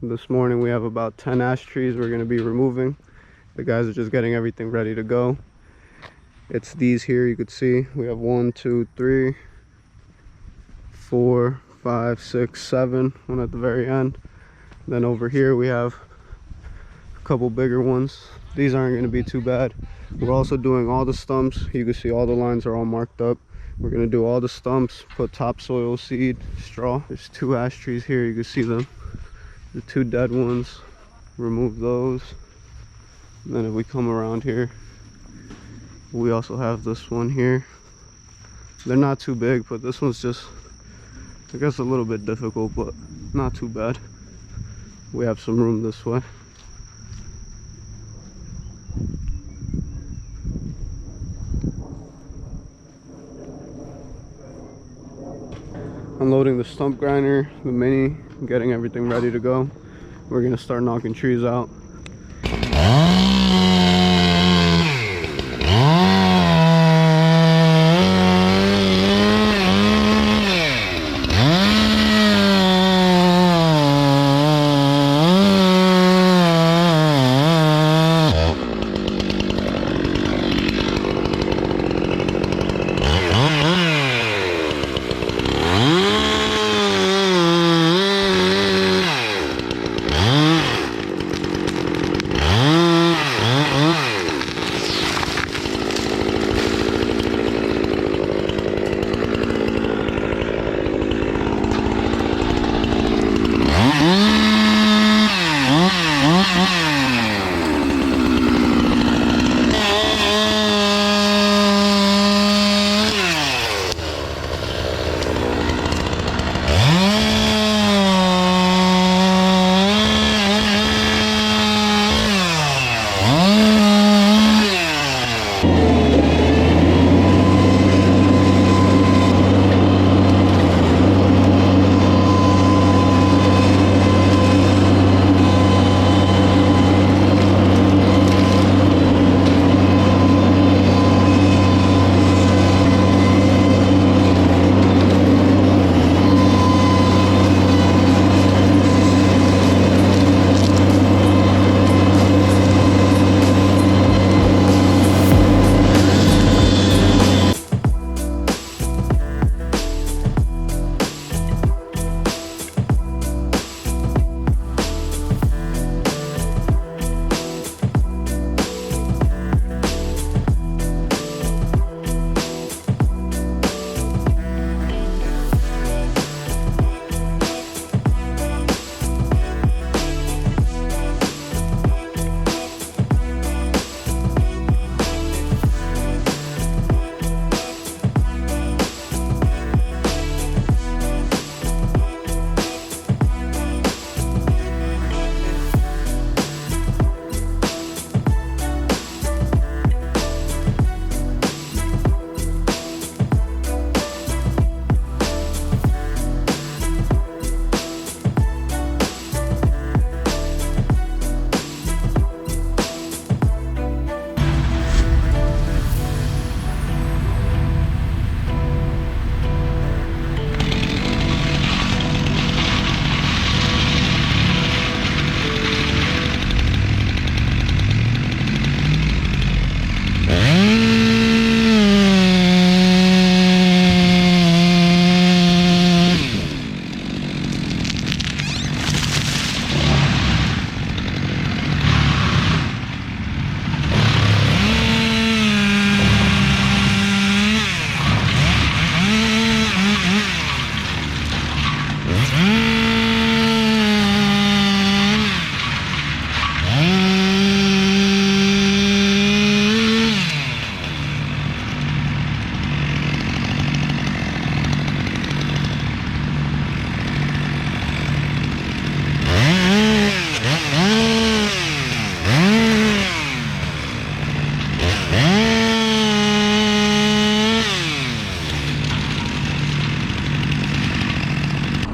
This morning we have about 10 ash trees we're going to be removing. The guys are just getting everything ready to go. It's these here, you could see. We have 1, 2, 3, 4, 5, 6, 7. One at the very end. Then over here we have a couple bigger ones. These aren't going to be too bad. We're also doing all the stumps. You can see all the lines are all marked up. We're going to do all the stumps, put topsoil, seed, straw. There's 2 ash trees here, you can see them. The 2 dead ones, remove those. And then if we come around here, we also have this one here. They're not too big, but this one's just, I guess, a little bit difficult, but not too bad. We have some room this way. Unloading the stump grinder, the mini, getting everything ready to go. We're gonna start knocking trees out.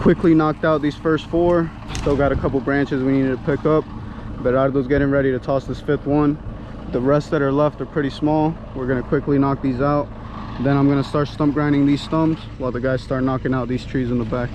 Quickly knocked out these first 4. Still got a couple branches we needed to pick up. Berardo's getting ready to toss this 5th one. The rest that are left are pretty small. We're gonna quickly knock these out. Then I'm gonna start stump grinding these stumps while the guys start knocking out these trees in the back.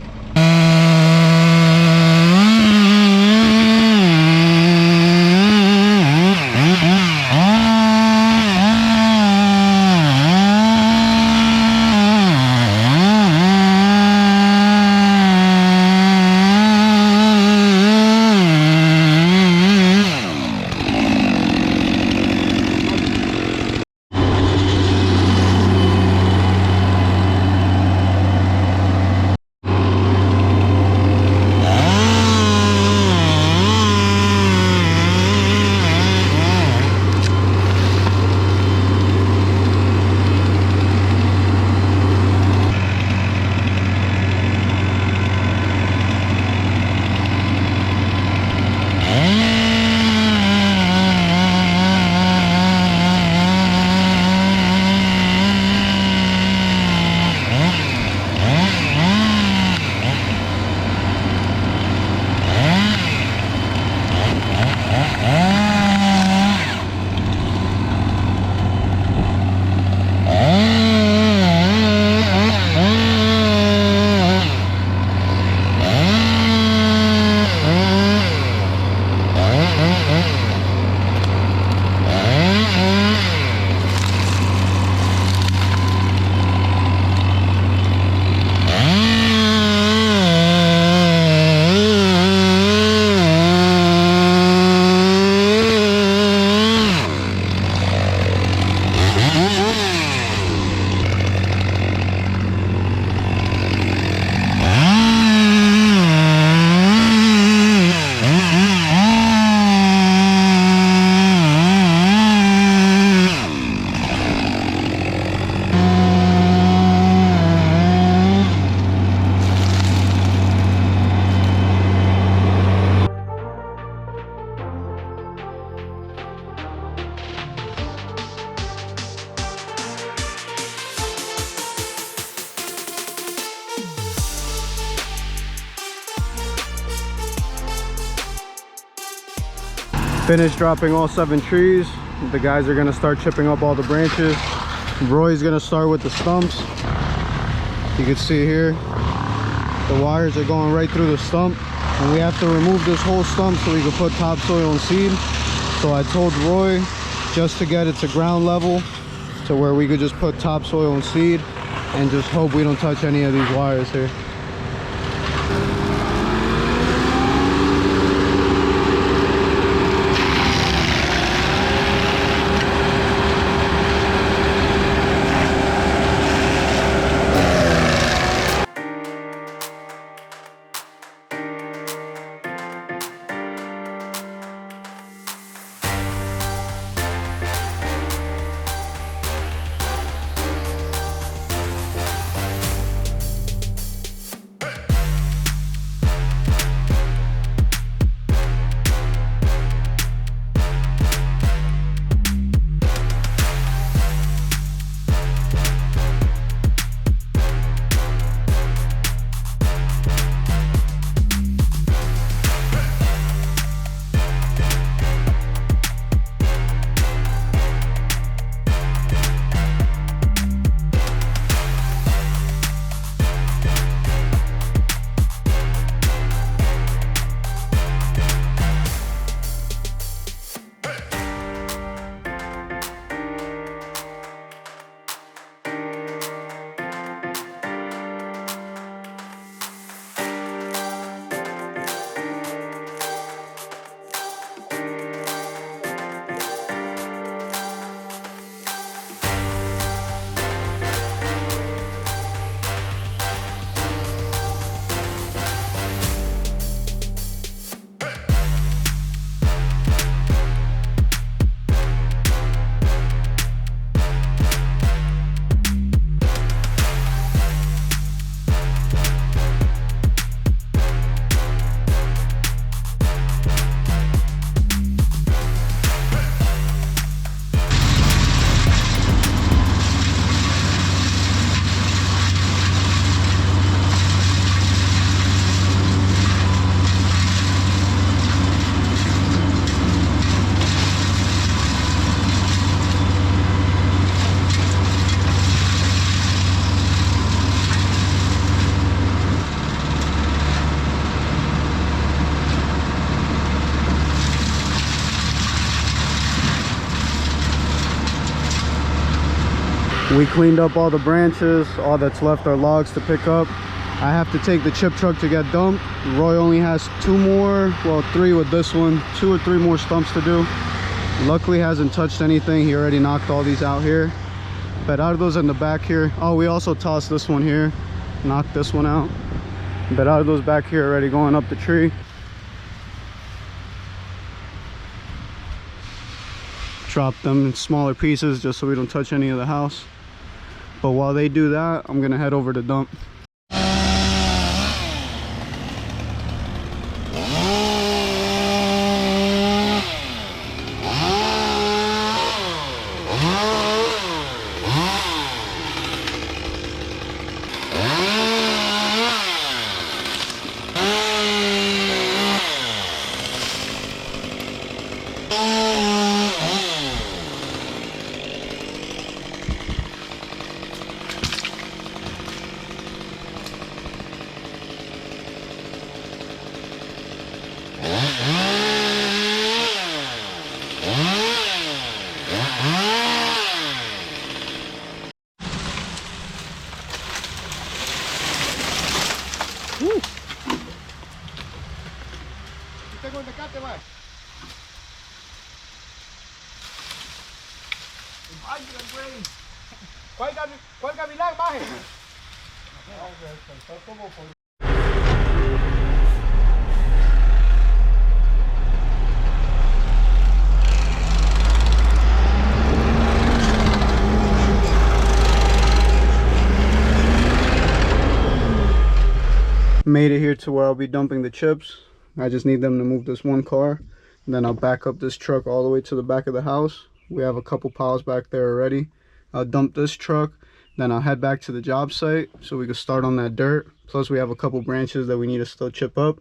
Finished dropping all 7 trees. The guys are gonna start chipping up all the branches. Roy's gonna start with the stumps. You can see here, the wires are going right through the stump. And we have to remove this whole stump so we can put topsoil and seed. So I told Roy just to get it to ground level to where we could just put topsoil and seed and just hope we don't touch any of these wires here. We cleaned up all the branches. All that's left are logs to pick up. I have to take the chip truck to get dumped. Roy only has 2 more, well 3 with this one, 2 or 3 more stumps to do. Luckily hasn't touched anything. He already knocked all these out here. Berardo's in the back here. Oh, we also tossed this one here, knocked this one out. Berardo's back here already going up the tree. Drop them in smaller pieces just so we don't touch any of the house. But while they do that, I'm gonna head over to dump. Tengo el mecate, va. ¿Cuál gavilán, baje? Made it here to where I'll be dumping the chips. I just need them to move this one car, and then I'll back up this truck all the way to the back of the house. We have a couple piles back there already. I'll dump this truck, then I'll head back to the job site so we can start on that dirt. Plus we have a couple branches that we need to still chip up,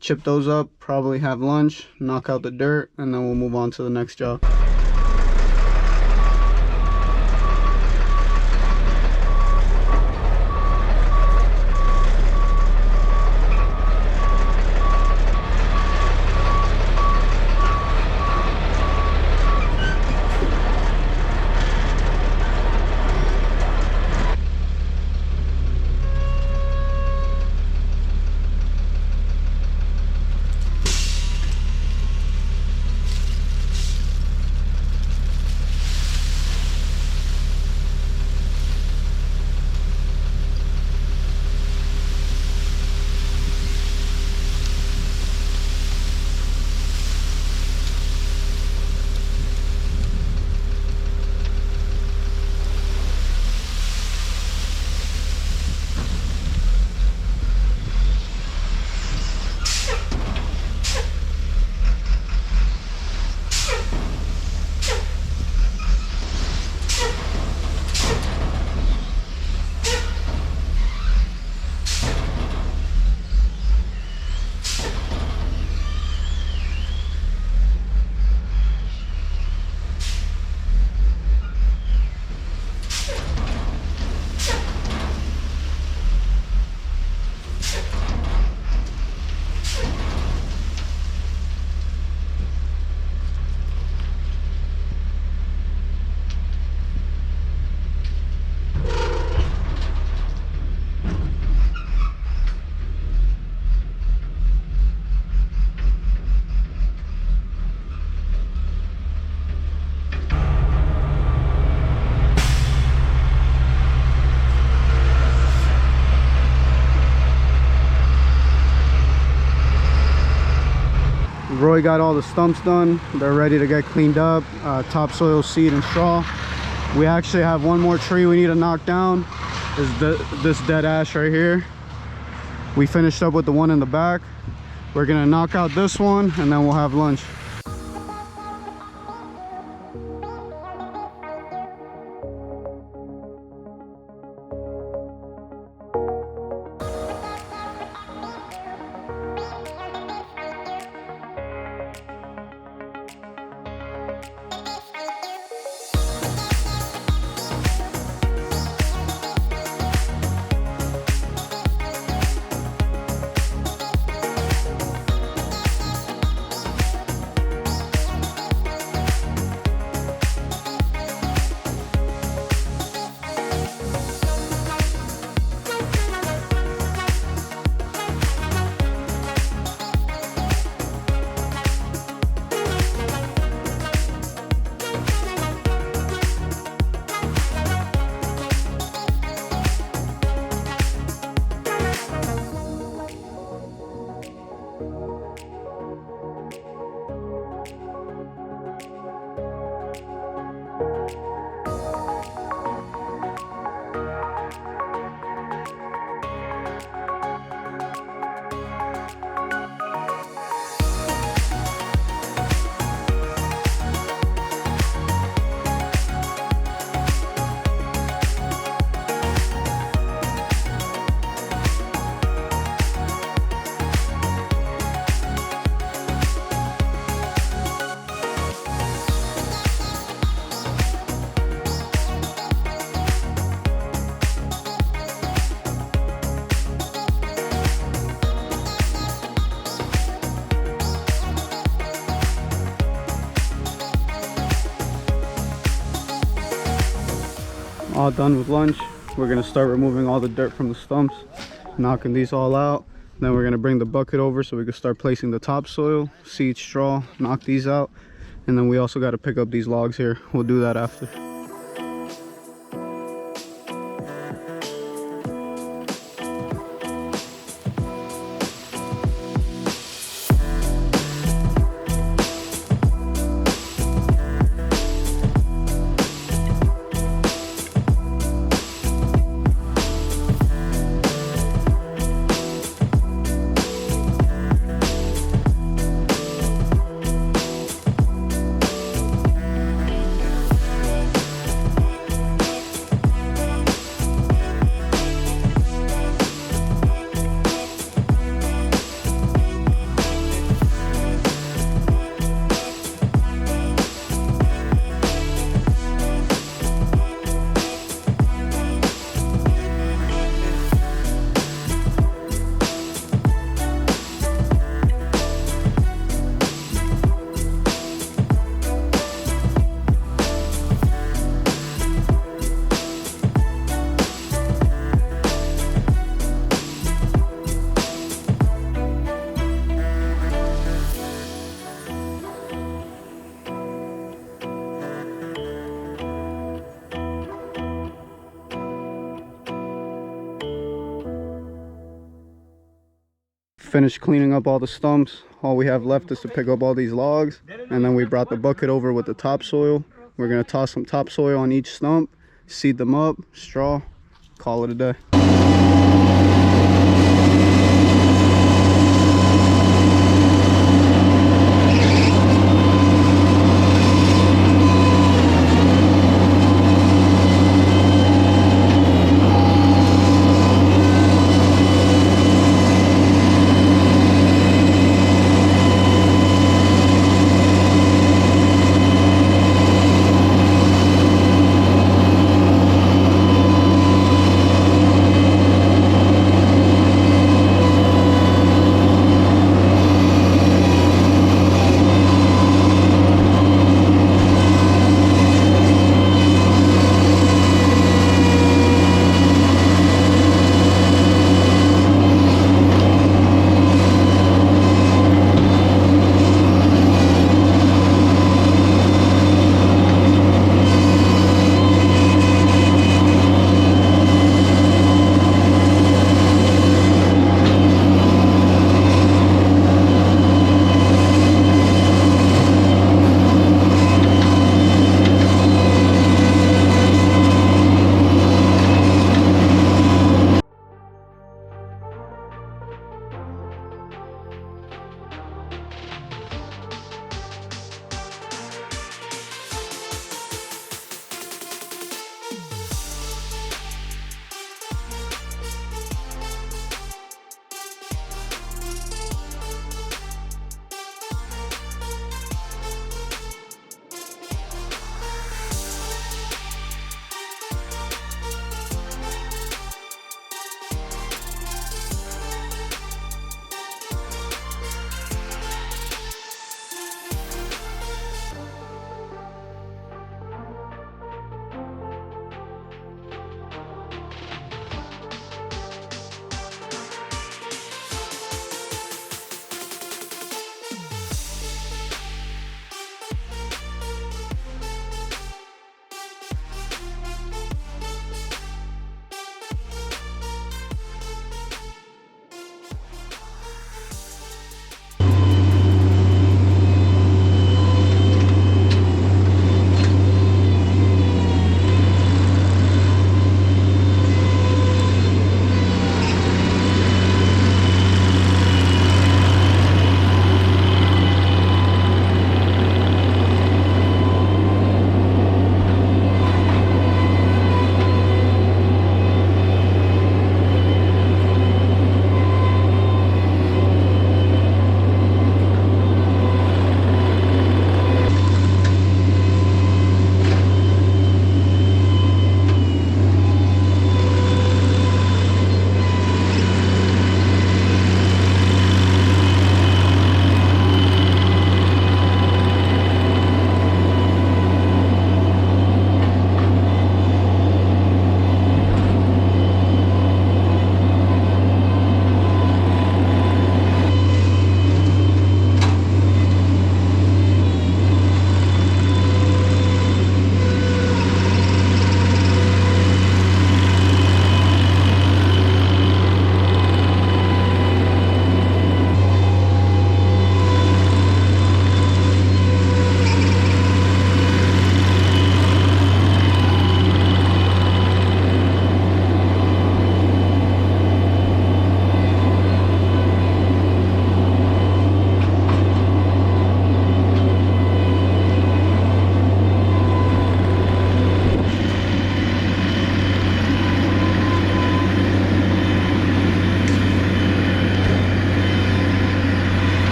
chip those up, probably have lunch, knock out the dirt, and then we'll move on to the next job. Roy got all the stumps done. They're ready to get cleaned up. Topsoil, seed, and straw. We actually have one more tree we need to knock down. Is this dead ash right here. We finished up with the one in the back. We're gonna knock out this one and then we'll have lunch. All done with lunch. We're gonna start removing all the dirt from the stumps, knocking these all out. Then we're gonna bring the bucket over so we can start placing the topsoil, seed, straw, knock these out. And then we also got to pick up these logs here. We'll do that after. finished cleaning up all the stumps. All we have left is to pick up all these logs, and then we brought the bucket over with the topsoil. We're gonna toss some topsoil on each stump, seed them up, straw, call it a day.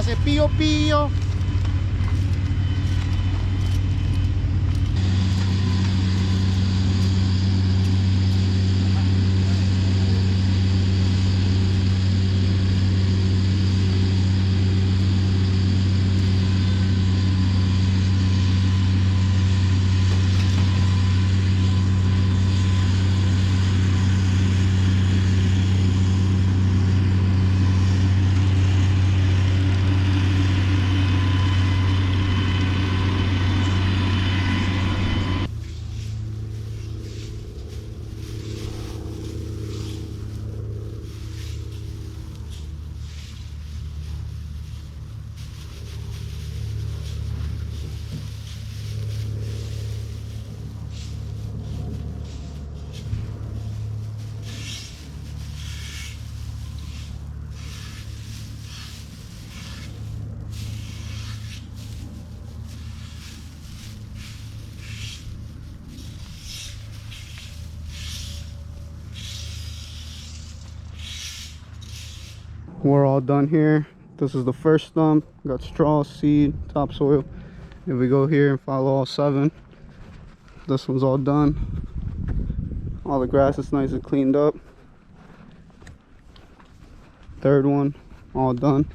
hace pío pío. We're all done here. This is the first stump. Got straw, seed, topsoil. If we go here and follow all 7, this one's all done. All the grass is nice and cleaned up. Third one, all done.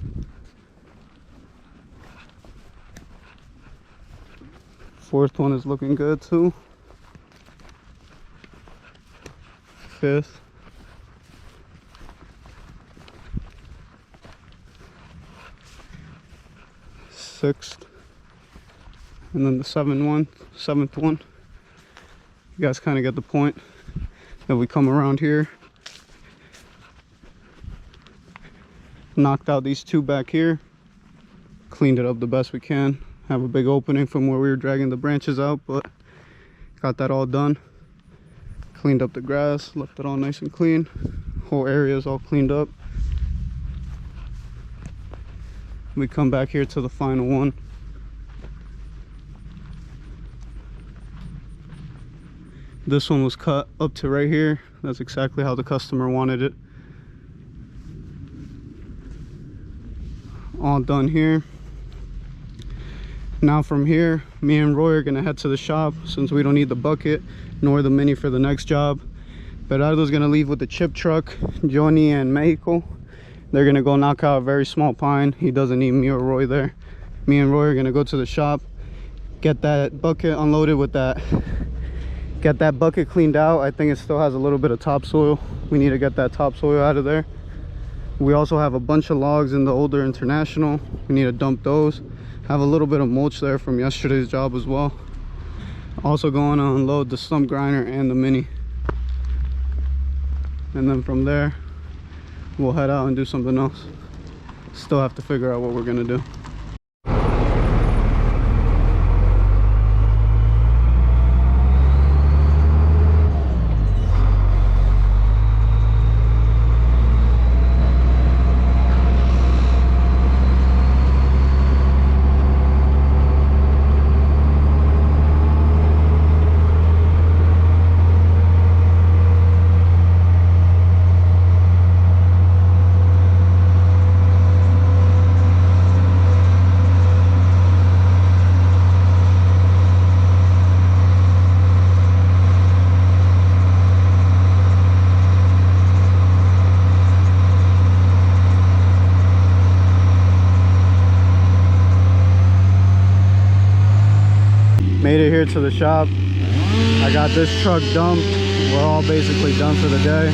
Fourth one is looking good too. Fifth. Sixth. And then the seventh one. You guys kind of get the point. Then we come around here. Knocked out these 2 back here. Cleaned it up the best we can. Have a big opening from where we were dragging the branches out, but got that all done. Cleaned up the grass, left it all nice and clean. Whole area is all cleaned up. We come back here to the final one. This one was cut up to right here. That's exactly how the customer wanted it. All done here. Now from here, me and Roy are gonna head to the shop since we don't need the bucket nor the mini for the next job. Berardo's gonna leave with the chip truck. Johnny and Mexico, they're gonna go knock out a very small pine. He doesn't need me or Roy there. Me and Roy are gonna go to the shop, get that bucket unloaded with that, get that bucket cleaned out. I think it still has a little bit of topsoil. We need to get that topsoil out of there. We also have a bunch of logs in the older International. We need to dump those. Have a little bit of mulch there from yesterday's job as well. Also going to unload the stump grinder and the mini. And then from there, we'll head out and do something else. Still have to figure out what we're gonna do. Made it here to the shop. I got this truck dumped. We're all basically done for the day.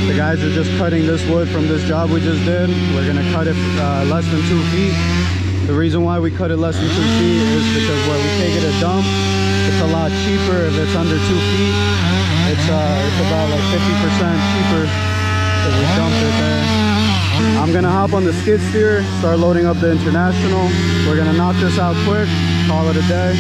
The guys are just cutting this wood from this job we just did. We're gonna cut it less than 2 feet. The reason why we cut it less than 2 feet is because when we take it to dump, it's a lot cheaper if it's under 2 feet. It's about like 50% cheaper if we dump it there. I'm gonna hop on the skid steer, start loading up the International. We're gonna knock this out quick, call it a day.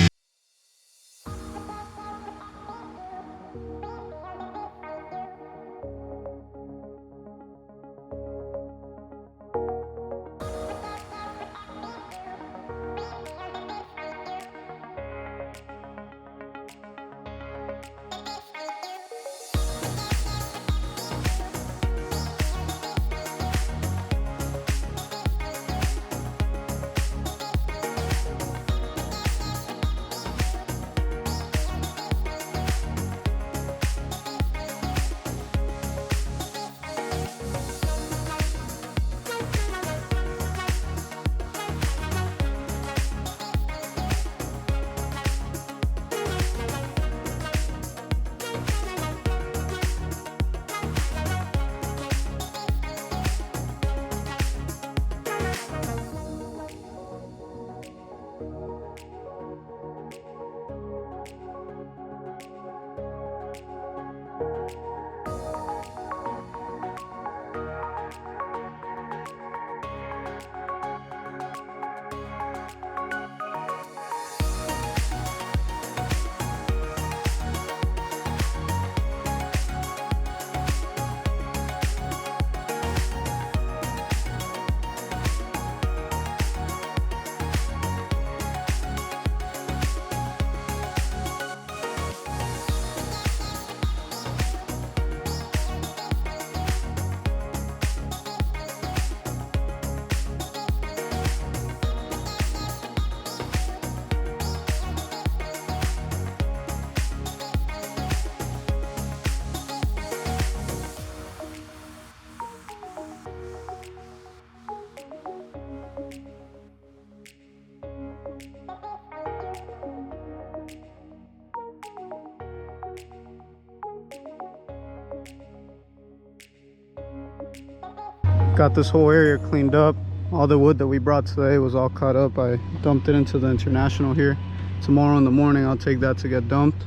Got this whole area cleaned up. All the wood that we brought today was all cut up. I dumped it into the International here. Tomorrow in the morning I'll take that to get dumped.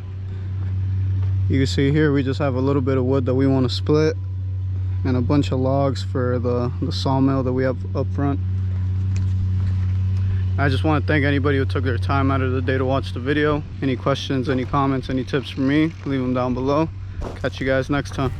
You can see here we just have a little bit of wood that we want to split and a bunch of logs for the sawmill that we have up front. I just want to thank anybody who took their time out of the day to watch the video. Any questions, any comments, any tips from me, leave them down below. Catch you guys next time.